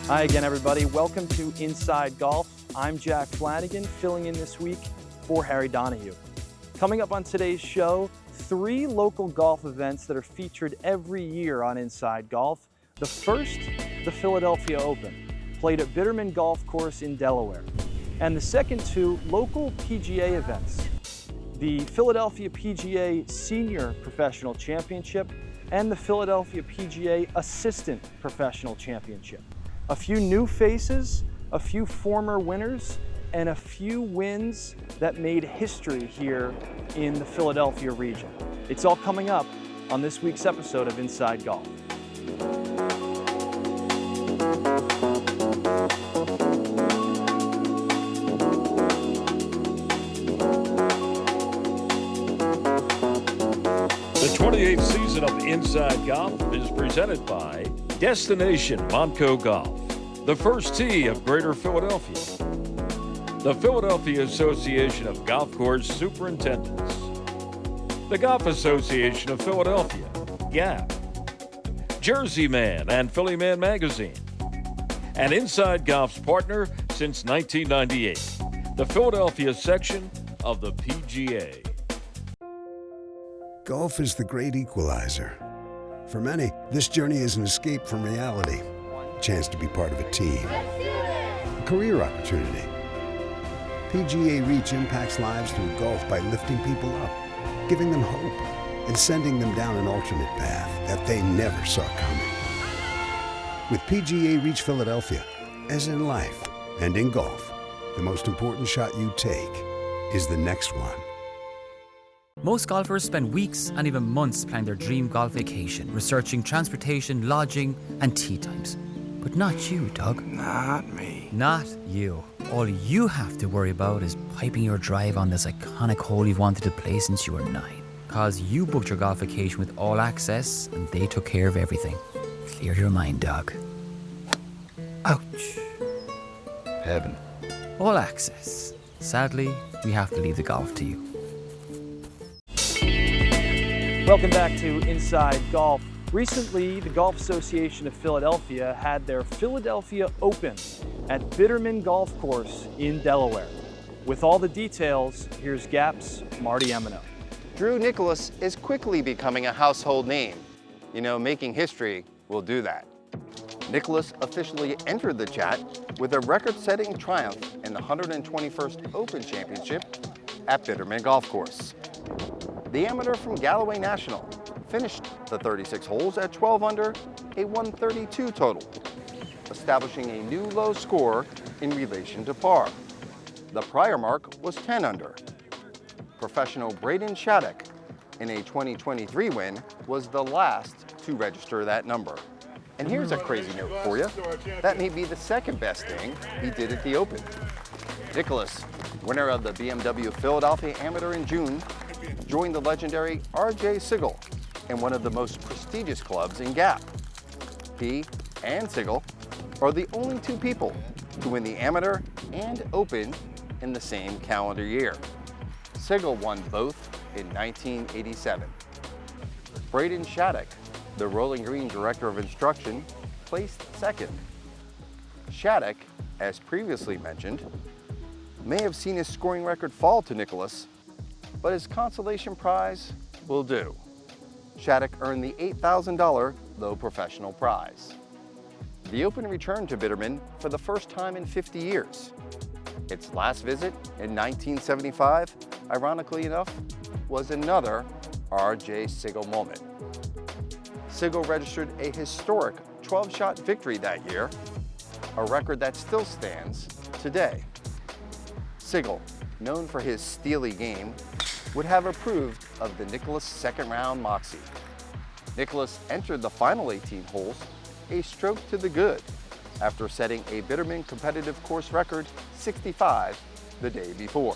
Hi again, everybody. Welcome to Inside Golf. I'm Jack Flanagan, filling in this week for Harry Donahue. Coming up on today's show, 3 local golf events that are featured every year on Inside Golf. The first, the Philadelphia Open, played at Bidermann Golf Course in Delaware. And the second 2, local PGA events, the Philadelphia PGA Senior Professional Championship and the Philadelphia PGA Assistant Professional Championship. A few new faces, a few former winners, and a few wins that made history here in the Philadelphia region. It's all coming up on this week's episode of Inside Golf. The 28th season of Inside Golf is presented by Destination Montco Golf, the first tee of Greater Philadelphia, the Philadelphia Association of Golf Course Superintendents, the Golf Association of Philadelphia, GAP, Jersey Man and Philly Man Magazine, and Inside Golf's partner since 1998, the Philadelphia section of the PGA. Golf is the great equalizer. For many, this journey is an escape from reality, a chance to be part of a team, a career opportunity. PGA Reach impacts lives through golf by lifting people up, giving them hope, and sending them down an alternate path that they never saw coming. With PGA Reach Philadelphia, as in life and in golf, the most important shot you take is the next one. Most golfers spend weeks and even months planning their dream golf vacation, researching transportation, lodging, and tee times. But not you, Doug. Not me. Not you. All you have to worry about is piping your drive on this iconic hole you've wanted to play since you were 9. Cause you booked your golf vacation with All Access, and they took care of everything. Clear your mind, Doug. Ouch. Heaven. All Access. Sadly, we have to leave the golf to you. Welcome back to Inside Golf. Recently, the Golf Association of Philadelphia had their Philadelphia Open at Bidermann Golf Course in Delaware. With all the details, here's GAP's Marty Emino. Drew Nicholas is quickly becoming a household name. You know, making history will do that. Nicholas officially entered the chat with a record-setting triumph in the 121st Open Championship at Bidermann Golf Course. The amateur from Galloway National finished the 36 holes at 12 under, a 132 total, establishing a new low score in relation to par. The prior mark was 10 under. Professional Braden Shattuck, in a 2023 win, was the last to register that number. And here's a crazy note for you. That may be the second best thing he did at the Open. Nicholas, winner of the BMW Philadelphia Amateur in June, joined the legendary R.J. Sigel in one of the most prestigious clubs in GAP. He and Sigel are the only 2 people to win the Amateur and Open in the same calendar year. Sigel won both in 1987. Braden Shattuck, the Rolling Green Director of Instruction, placed second. Shattuck, as previously mentioned, may have seen his scoring record fall to Nicholas, but his consolation prize will do. Shattuck earned the $8,000 low professional prize. The Open returned to Bidermann for the first time in 50 years. Its last visit in 1975, ironically enough, was another R.J. Sigel moment. Sigel registered a historic 12-shot victory that year, a record that still stands today. Sigel, known for his steely game, would have approved of the Nicholas second-round moxie. Nicholas entered the final 18 holes a stroke to the good after setting a Bidermann competitive course record 65 the day before.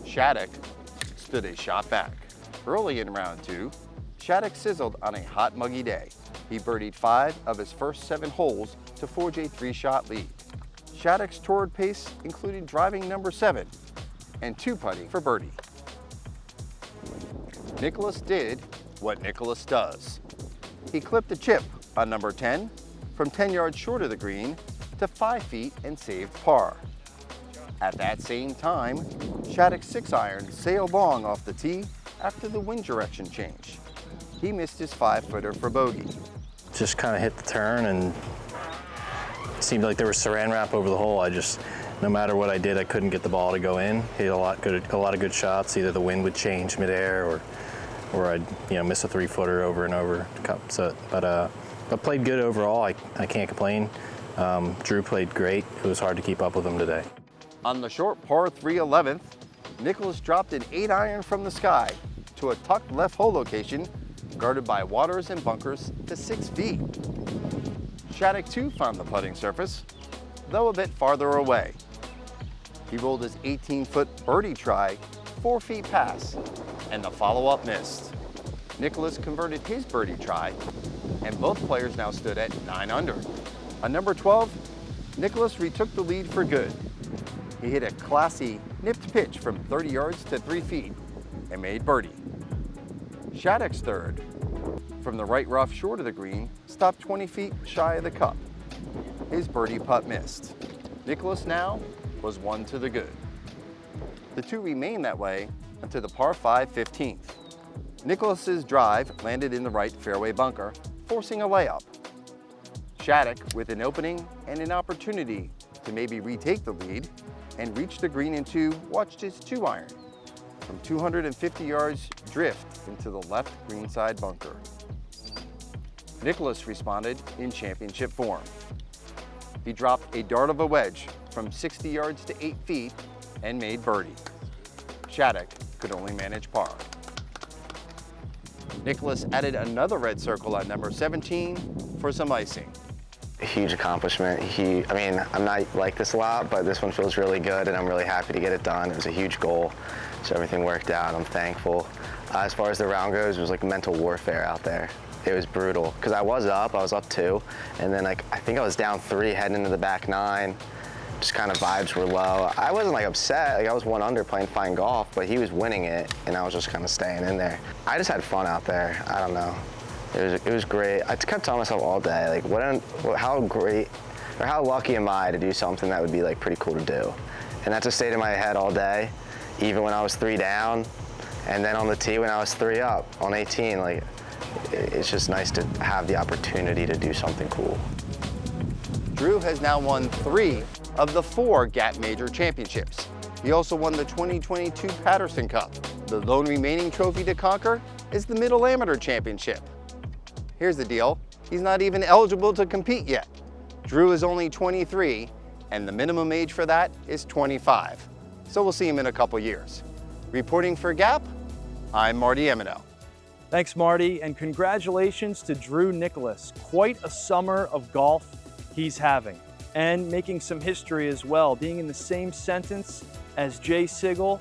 Shattuck stood a shot back. Early in round 2, Shattuck sizzled on a hot, muggy day. He birdied 5 of his first 7 holes to forge a 3-shot lead. Shattuck's toward pace included driving number 7 and 2-putting for birdie. Nicholas did what Nicholas does. He clipped a chip on number 10 from 10 yards short of the green to 5 feet and saved par. At that same time, Shattuck's 6-iron sailed long off the tee after the wind direction change. He missed his 5-footer for bogey. Just kind of hit the turn and it seemed like there was saran wrap over the hole. No matter what I did, I couldn't get the ball to go in. Hit a lot of good shots. Either the wind would change midair or I'd miss a 3-footer over and over. But I played good overall. I can't complain. Drew played great. It was hard to keep up with him today. On the short par 3 11th, Nicklaus dropped an 8-iron from the sky to a tucked left hole location guarded by waters and bunkers to 6 feet. Shattuck too found the putting surface, though a bit farther away. He rolled his 18-foot birdie try 4 feet past, and the follow-up missed. Nicklaus converted his birdie try, and both players now stood at 9 under. On number 12, Nicklaus retook the lead for good. He hit a classy nipped pitch from 30 yards to 3 feet and made birdie. Shattuck's third, from the right rough short of the green, stopped 20 feet shy of the cup. His birdie putt missed. Nicklaus now was 1 to the good. The two remained that way until the par 5 15th. Nicklaus's drive landed in the right fairway bunker, forcing a layup. Shattuck, with an opening and an opportunity to maybe retake the lead and reach the green in 2, watched his 2-iron from 250 yards drift into the left greenside bunker. Nicklaus responded in championship form. He dropped a dart of a wedge from 60 yards to 8 feet and made birdie. Shattuck could only manage par. Nicklaus added another red circle on number 17 for some icing. A huge accomplishment. I'm not like this a lot, but this one feels really good and I'm really happy to get it done. It was a huge goal, so everything worked out. I'm thankful. As far as the round goes, it was like mental warfare out there. It was brutal, because I was up 2, and then I think I was down 3 heading into the back 9. Just kind of vibes were low. I wasn't upset, I was 1 under playing fine golf, but he was winning it, and I was just kind of staying in there. I just had fun out there, I don't know. It was great. I kept telling myself all day, how great, or how lucky am I to do something that would be pretty cool to do. And that just stayed in my head all day, even when I was 3 down, and then on the tee when I was 3 up on 18, it's just nice to have the opportunity to do something cool. Drew has now won 3 of the 4 Gap Major Championships. He also won the 2022 Patterson Cup. The lone remaining trophy to conquer is the Middle Amateur Championship. Here's the deal, he's not even eligible to compete yet. Drew is only 23, and the minimum age for that is 25. So we'll see him in a couple years. Reporting for Gap, I'm Marty Emino. Thanks, Marty, and congratulations to Drew Nicklaus. Quite a summer of golf he's having, and making some history as well, being in the same sentence as Jay Sigel.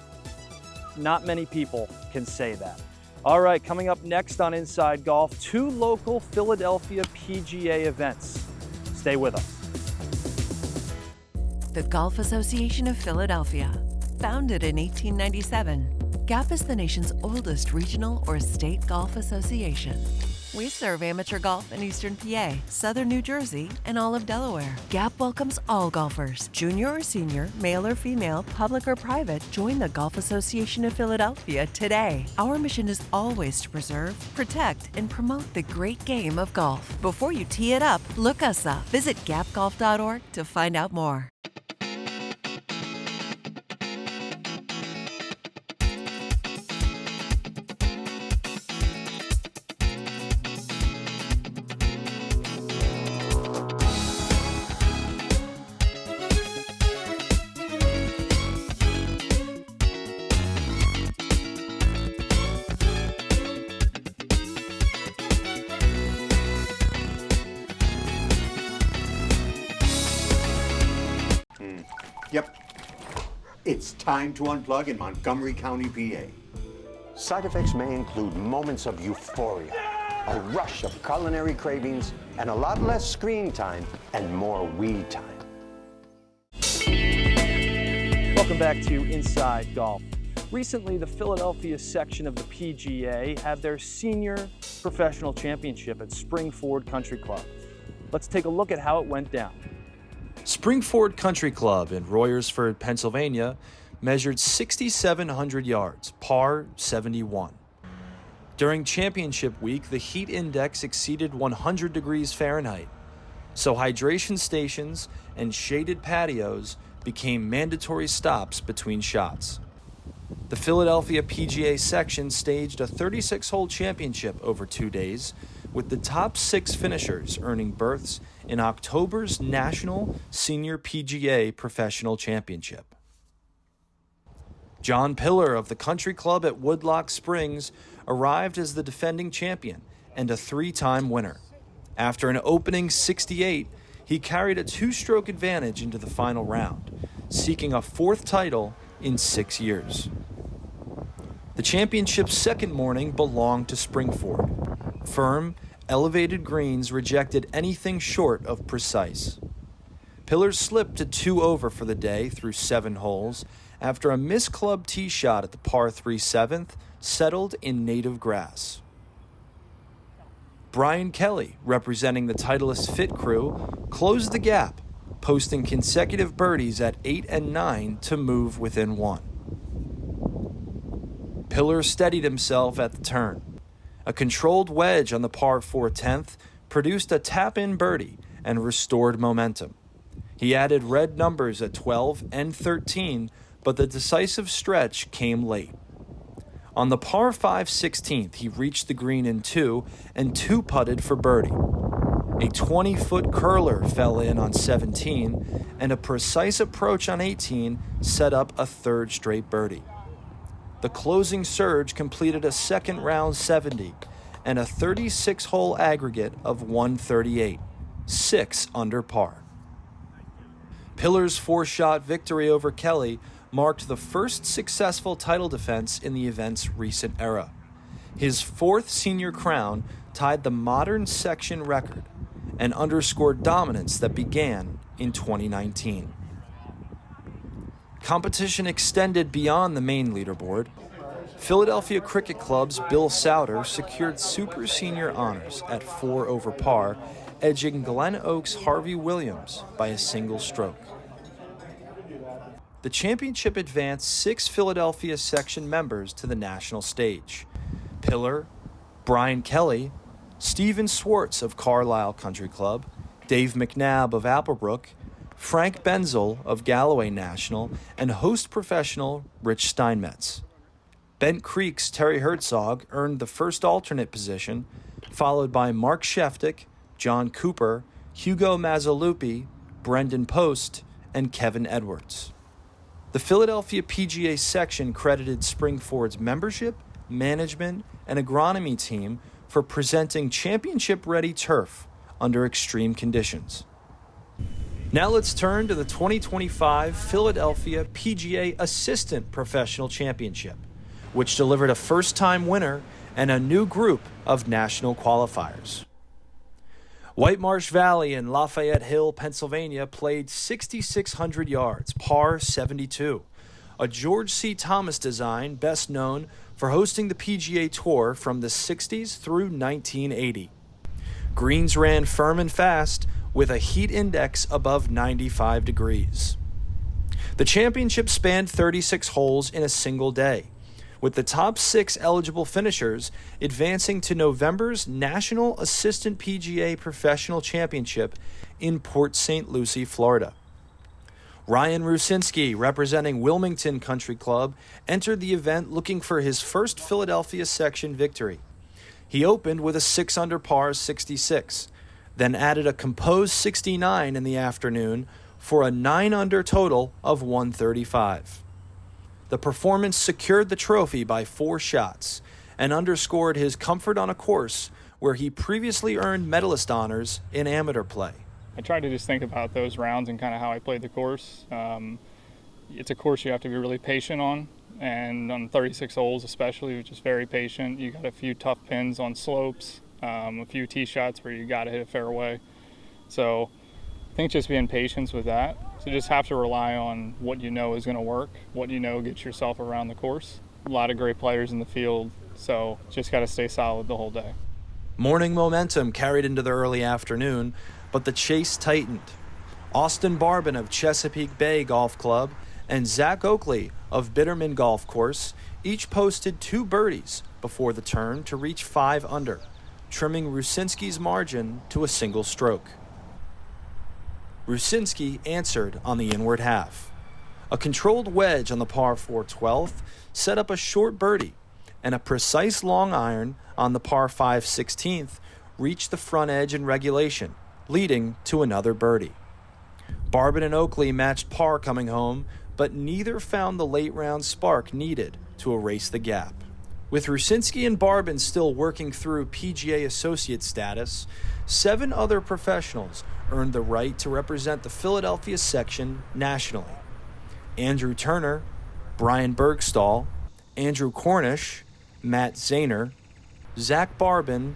Not many people can say that. All right, coming up next on Inside Golf, 2 local Philadelphia PGA events. Stay with us. The Golf Association of Philadelphia. Founded in 1897, GAP is the nation's oldest regional or state golf association. We serve amateur golf in Eastern PA, Southern New Jersey, and all of Delaware. GAP welcomes all golfers, junior or senior, male or female, public or private. Join the Golf Association of Philadelphia today. Our mission is always to preserve, protect, and promote the great game of golf. Before you tee it up, look us up. Visit gapgolf.org to find out more. Yep. It's time to unplug in Montgomery County, PA. Side effects may include moments of euphoria, a rush of culinary cravings, and a lot less screen time and more weed time. Welcome back to Inside Golf. Recently, the Philadelphia section of the PGA had their Senior Professional Championship at Spring Ford Country Club. Let's take a look at how it went down. Springford Country Club in Royersford, Pennsylvania, measured 6,700 yards, par 71. During championship week, the heat index exceeded 100 degrees Fahrenheit, so hydration stations and shaded patios became mandatory stops between shots. The Philadelphia PGA section staged a 36-hole championship over 2 days, with the top 6 finishers earning berths in October's National Senior PGA Professional Championship. John Pillar of the Country Club at Woodlock Springs arrived as the defending champion and a 3-time winner. After an opening 68, he carried a 2-stroke advantage into the final round, seeking a 4th title in 6 years. The championship's second morning belonged to Springford. Firm, elevated greens rejected anything short of precise. Pillar slipped to 2 over for the day through 7 holes after a missed club tee shot at the par 3 7th settled in native grass. Brian Kelly, representing the Titleist Fit crew, closed the gap, posting consecutive birdies at 8 and 9 to move within 1. Pillar steadied himself at the turn. A controlled wedge on the par 4 10th produced a tap-in birdie and restored momentum. He added red numbers at 12 and 13, but the decisive stretch came late. On the par 5 16th, he reached the green in 2 and 2-putted for birdie. A 20-foot curler fell in on 17, and a precise approach on 18 set up a 3rd straight birdie. The closing surge completed a second round 70 and a 36-hole aggregate of 138, 6 under par. Pillar's 4-shot victory over Kelly marked the first successful title defense in the event's recent era. His 4th senior crown tied the modern section record and underscored dominance that began in 2019. Competition extended beyond the main leaderboard. Philadelphia Cricket Club's Bill Souter secured super senior honors at 4 over par, edging Glen Oaks' Harvey Williams by a single stroke. The championship advanced 6 Philadelphia section members to the national stage: Pillar, Brian Kelly, Stephen Swartz of Carlisle Country Club, Dave McNabb of Applebrook, Frank Benzel of Galloway National, and host professional Rich Steinmetz. Bent Creek's Terry Herzog earned the first alternate position, followed by Mark Sheftick, John Cooper, Hugo Mazzalupi, Brendan Post, and Kevin Edwards. The Philadelphia PGA section credited Springford's membership, management, and agronomy team for presenting championship-ready turf under extreme conditions. Now let's turn to the 2025 Philadelphia PGA Assistant Professional Championship, which delivered a first-time winner and a new group of national qualifiers. Whitemarsh Valley in Lafayette Hill, Pennsylvania played 6,600 yards, par 72, a George C. Thomas design best known for hosting the PGA Tour from the 60s through 1980. Greens ran firm and fast with a heat index above 95 degrees. The championship spanned 36 holes in a single day, with the top 6 eligible finishers advancing to November's National Assistant PGA Professional Championship in Port St. Lucie, Florida. Ryan Rucinski, representing Wilmington Country Club, entered the event looking for his first Philadelphia section victory. He opened with a 6 under par 66, then added a composed 69 in the afternoon for a 9 under total of 135. The performance secured the trophy by 4 shots and underscored his comfort on a course where he previously earned medalist honors in amateur play. I tried to just think about those rounds and kind of how I played the course. It's a course you have to be really patient on, and on 36 holes especially, which is very patient. You got a few tough pins on slopes, a few tee shots where you got to hit a fairway. So I think just being patient with that. So just have to rely on what you know is going to work, what you know gets yourself around the course. A lot of great players in the field, so just got to stay solid the whole day. Morning momentum carried into the early afternoon but the chase tightened. Austin Barbin of Chesapeake Bay Golf Club and Zach Oakley of Bidermann Golf Course each posted 2 birdies before the turn to reach 5 under, trimming Rucinski's margin to a single stroke. Rucinski answered on the inward half. A controlled wedge on the par 4 12th set up a short birdie, and a precise long iron on the par 5 16th reached the front edge in regulation, leading to another birdie. Barbin and Oakley matched par coming home, but neither found the late round spark needed to erase the gap. With Rucinski and Barbin still working through PGA Associate status, 7 other professionals earned the right to represent the Philadelphia section nationally. Andrew Turner, Brian Bergstall, Andrew Cornish, Matt Zahner, Zach Barbin,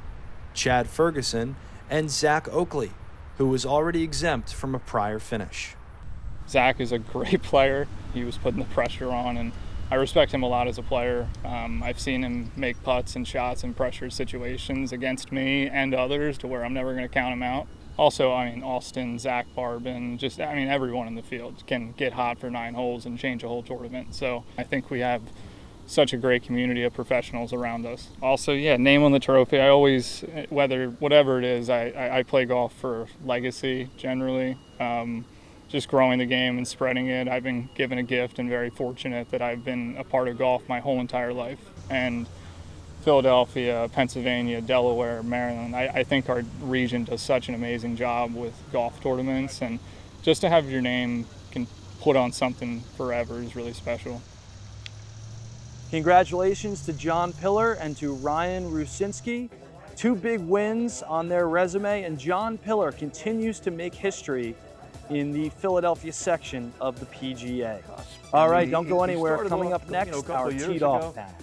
Chad Ferguson, and Zach Oakley, who was already exempt from a prior finish. Zach is a great player. He was putting the pressure on, and I respect him a lot as a player. I've seen him make putts and shots in pressure situations against me and others to where I'm never going to count him out. Also, Austin, Zach Barbin, everyone in the field can get hot for 9 holes and change a whole tournament. So I think we have such a great community of professionals around us. Also, name on the trophy. I always, whatever it is, I play golf for legacy generally. Just growing the game and spreading it. I've been given a gift and very fortunate that I've been a part of golf my whole entire life. And Philadelphia, Pennsylvania, Delaware, Maryland, I think our region does such an amazing job with golf tournaments, and just to have your name can put on something forever is really special. Congratulations to John Pillar and to Ryan Rucinski. 2 big wins on their resume, and John Pillar continues to make history in the Philadelphia section of the PGA. All right, don't go anywhere. Coming up next, our teed off panel.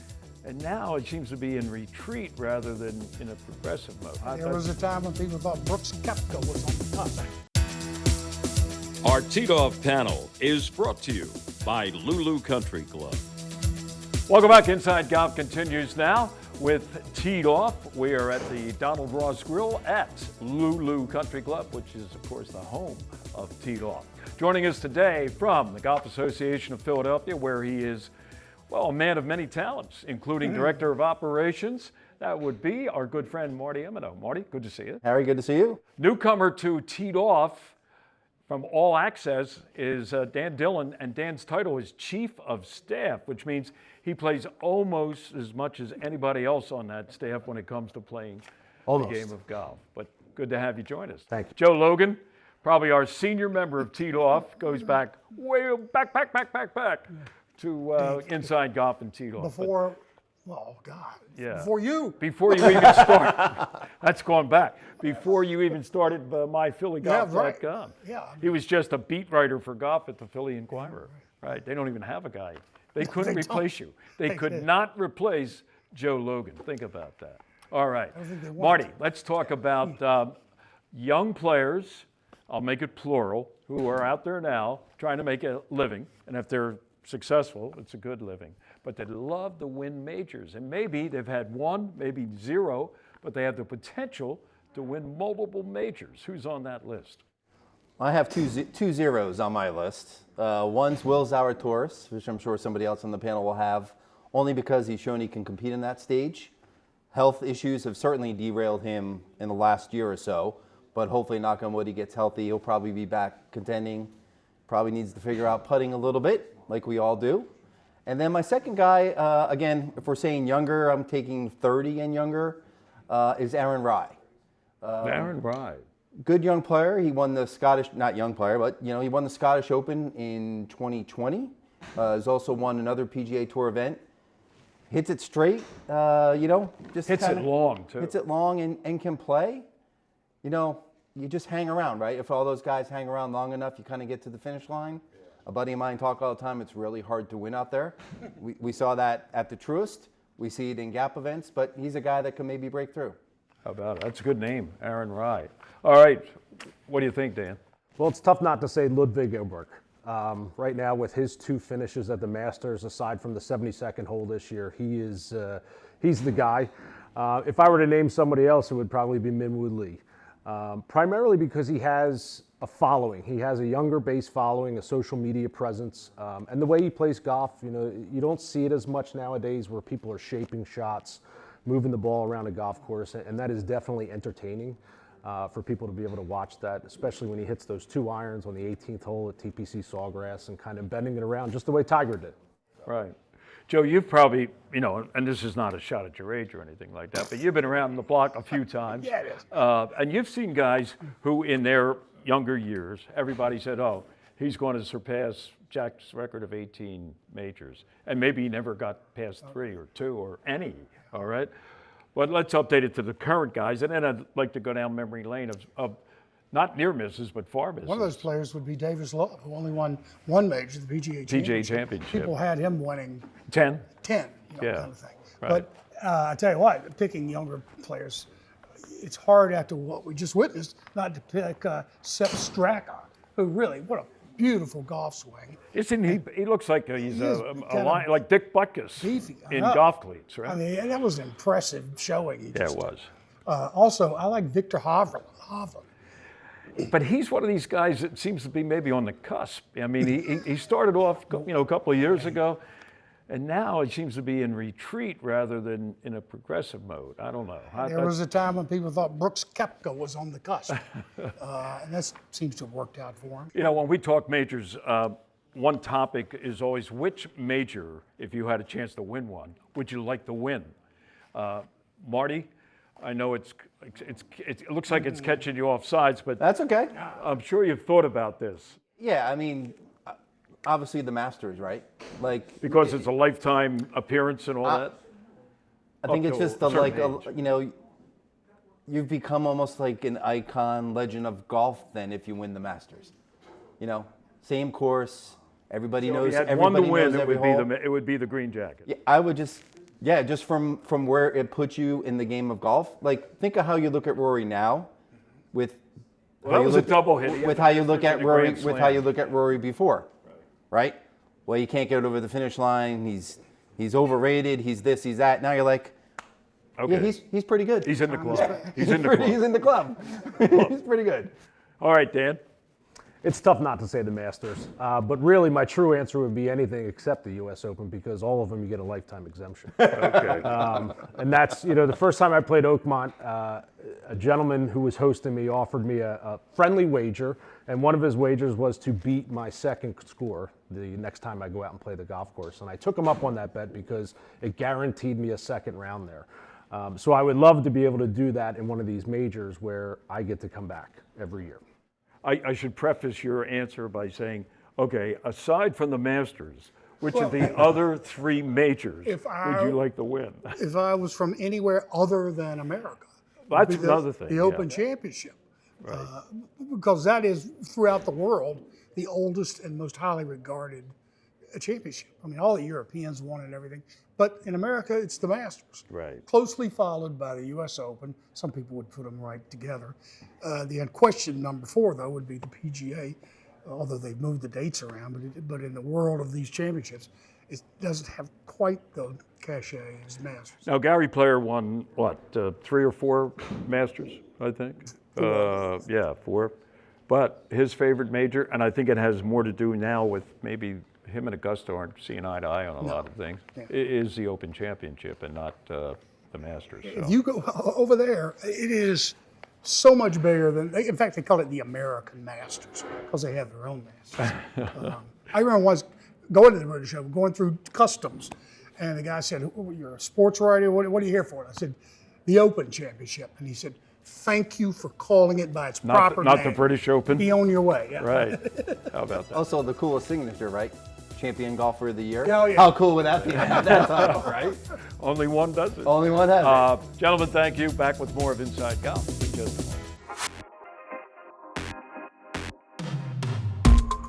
And now it seems to be in retreat rather than in a progressive mode. There was a time when people thought Brooks Koepka was on the top. Our teed off panel is brought to you by Lulu Country Club. Welcome back. Inside Golf continues now with Teed Off. We are at the Donald Ross Grill at Lulu Country Club, which is, of course, the home of Teed Off. Joining us today from the Golf Association of Philadelphia, where he is, a man of many talents, including Director of Operations. That would be our good friend Marty Emino. Marty, good to see you. Harry, good to see you. Newcomer to Teed Off from All Access is Dan Dillon, and Dan's title is Chief of Staff, which means he plays almost as much as anybody else on that staff when it comes to playing the game of golf. But good to have you join us. Thank you. Joe Logan, probably our senior member of Teed Off, goes back way back to Inside Golf and Teed Off. Before you. Before you even start. That's going back. Before you even started MyPhillyGolf.com. Yeah. He was just a beat writer for golf at the Philly Inquirer. Right. They don't even have a guy. They couldn't replace you. They could not replace Joe Logan. Think about that. All right. Marty, let's talk about young players, I'll make it plural, who are out there now trying to make a living. And if they're successful, it's a good living. But they love to win majors. And maybe they've had 1, maybe 0, but they have the potential to win multiple majors. Who's on that list? I have two zeros on my list. One's Will Zalatoris, which I'm sure somebody else on the panel will have, only because he's shown he can compete in that stage. Health issues have certainly derailed him in the last year or so, but hopefully, knock on wood, he gets healthy. He'll probably be back contending. Probably needs to figure out putting a little bit, like we all do. And then my second guy, again, if we're saying younger, I'm taking 30 and younger, is Aaron Rai. Aaron Rai. Good young player. He won the Scottish, not young player, but he won the Scottish Open in 2020. He's also won another PGA Tour event. Hits it straight, just hits it long too. Hits it long and can play. You just hang around, right? If all those guys hang around long enough, you kind of get to the finish line. A buddy of mine talk all the time, it's really hard to win out there. We saw that at the Truist. We see it in gap events, but he's a guy that can maybe break through. How about it? That's a good name, Aaron Rai. All right, what do you think, Dan? Well, it's tough not to say Ludwig Åberg. Right now, with his 2 finishes at the Masters, aside from the 72nd hole this year, he's the guy. If I were to name somebody else, it would probably be Minwoo Lee. primarily because he has a following. He has a younger base following, a social media presence, and the way he plays golf, you know, you don't see it as much nowadays where people are shaping shots, moving the ball around a golf course, and that is definitely entertaining for people to be able to watch that, especially when he hits those 2 irons on the 18th hole at TPC Sawgrass and kind of bending it around just the way Tiger did. Right. Joe, you've probably, you know, and this is not a shot at your age or anything like that, but you've been around the block a few times. Yeah, it is. And you've seen guys who in their younger years, everybody said, oh, he's going to surpass Jack's record of 18 majors. And maybe he never got past 3 or 2 or any, all right? But let's update it to the current guys. And then I'd like to go down memory lane of not near misses, but far misses. One of those players would be Davis Love, who only won 1 major, the PGA Championship. People had him winning 10. 10, you know, Yeah. kind of thing. Right. But I tell you what, picking younger players, it's hard after what we just witnessed not to pick Sepp Straka, who really, what a beautiful golf swing. Isn't he? He looks like he's a kind lion, like Dick Butkus in golf cleats, right? I mean, that was an impressive showing. Yeah, it was. Also, I like Victor Hovland. But he's one of these guys that seems to be maybe on the cusp. I mean, he started off, you know, a couple of years ago, and now he seems to be in retreat rather than in a progressive mode. I don't know. There was a time when people thought Brooks Koepka was on the cusp, and that seems to have worked out for him. You know, when we talk majors, one topic is always which major, if you had a chance to win one, would you like to win? Marty, I know it looks like it's catching you off sides, but that's okay. I'm sure you've thought about this. Yeah, I mean, obviously the Masters, right? Like because it's a lifetime appearance and all that. I think it's just you know, you've become almost like an icon, legend of golf. Then, if you win the Masters, you know, same course, everybody knows. If you had everybody one to win, knows every hole. it would be the green jacket. Yeah, I would just. Yeah, just from where it puts you in the game of golf. Like, think of how you look at Rory now, with that was a double hit. With how you look at Rory, with how you look at Rory before, right? Well, you can't get over the finish line. He's overrated. He's this. He's that. Now you're like, okay, yeah, he's pretty good. He's in the club. He's in the club. He's in the club. He's pretty good. All right, Dan. It's tough not to say the Masters, but really my true answer would be anything except the U.S. Open, because all of them you get a lifetime exemption. Okay. And that's, you know, the first time I played Oakmont, a gentleman who was hosting me offered me a friendly wager, and one of his wagers was to beat my second score the next time I go out and play the golf course. And I took him up on that bet because it guaranteed me a second round there. So I would love to be able to do that in one of these majors where I get to come back every year. I should preface your answer by saying, okay, aside from the Masters, which of the other 3 majors would you like to win? If I was from anywhere other than America, that's another thing. The Open Championship, right. Because that is throughout the world the oldest and most highly regarded championship. I mean, all the Europeans won it and everything, but in America, it's the Masters. Right. Closely followed by the U.S. Open. Some people would put them right together. The unquestioned number 4, though, would be the PGA, although they've moved the dates around. But in the world of these championships, it doesn't have quite the cachet as Masters. Now, Gary Player won, what, 3 or 4 Masters, I think? 4. Yeah, 4. But his favorite major, and I think it has more to do now with maybe him and Augusta aren't seeing eye to eye on a lot of things, is the Open Championship and not the Masters. So. If you go over there, it is so much bigger than, in fact, they call it the American Masters because they have their own Masters. I remember once going to the British Open, going through customs, and the guy said, oh, you're a sports writer, what are you here for? And I said, the Open Championship. And he said, thank you for calling it by its proper name. Not the British Open? Be on your way. Yeah. Right. How about that? Also, the coolest signature, right? Champion Golfer of the Year. Oh, yeah. How cool would that be? That title, right? Only one does it. Only one has it. Gentlemen, thank you. Back with more of Inside Golf.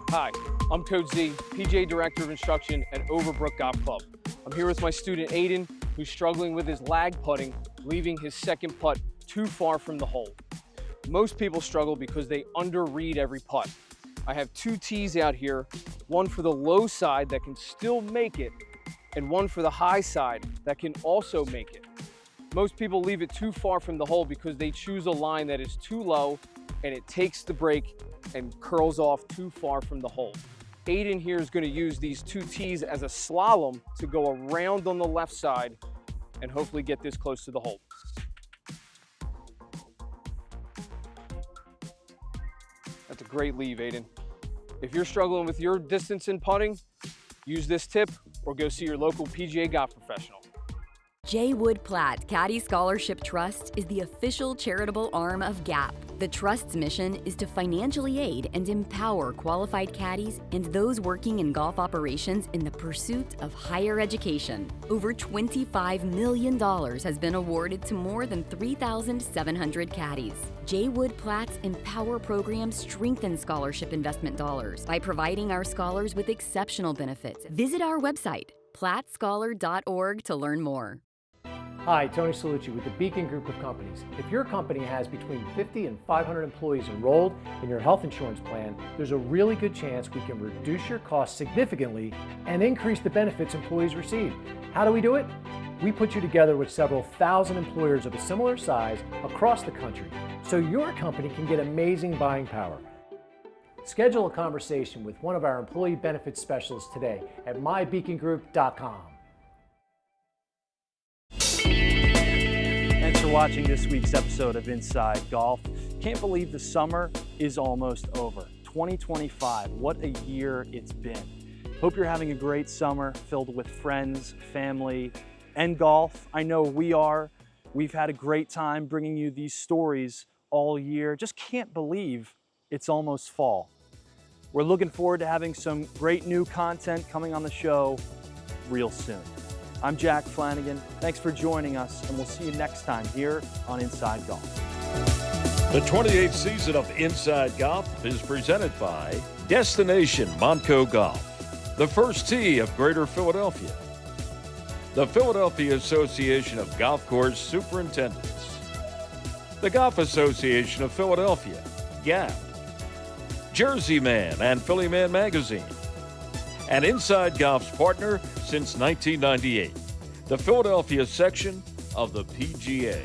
Hi, I'm Coach Z, PGA Director of Instruction at Overbrook Golf Club. I'm here with my student Aiden, who's struggling with his lag putting, leaving his second putt too far from the hole. Most people struggle because they underread every putt. I have 2 tees out here, one for the low side that can still make it, and one for the high side that can also make it. Most people leave it too far from the hole because they choose a line that is too low and it takes the break and curls off too far from the hole. Aiden here is going to use these 2 tees as a slalom to go around on the left side and hopefully get this close to the hole. That's a great leave, Aiden. If you're struggling with your distance in putting, use this tip or go see your local PGA golf professional. J. Wood Platt Caddy Scholarship Trust is the official charitable arm of GAP. The Trust's mission is to financially aid and empower qualified caddies and those working in golf operations in the pursuit of higher education. Over $25 million has been awarded to more than 3,700 caddies. J. Wood Platt's Empower program strengthens scholarship investment dollars by providing our scholars with exceptional benefits. Visit our website, plattscholar.org, to learn more. Hi, Tony Salucci with the Beacon Group of Companies. If your company has between 50 and 500 employees enrolled in your health insurance plan, there's a really good chance we can reduce your costs significantly and increase the benefits employees receive. How do we do it? We put you together with several thousand employers of a similar size across the country, so your company can get amazing buying power. Schedule a conversation with one of our employee benefits specialists today at mybeacongroup.com. Thanks for watching this week's episode of Inside Golf. Can't believe the summer is almost over. 2025, what a year it's been. Hope you're having a great summer filled with friends, family, and golf. I know we are. We've had a great time bringing you these stories all year. Just can't believe it's almost fall. We're looking forward to having some great new content coming on the show real soon. I'm Jack Flanagan. Thanks for joining us, and we'll see you next time here on Inside Golf. The 28th season of Inside Golf is presented by Destination Montco Golf, the first tee of Greater Philadelphia, the Philadelphia Association of Golf Course Superintendents, the Golf Association of Philadelphia, GAP, Jersey Man and Philly Man Magazine, and Inside Golf's partner since 1998, the Philadelphia section of the PGA.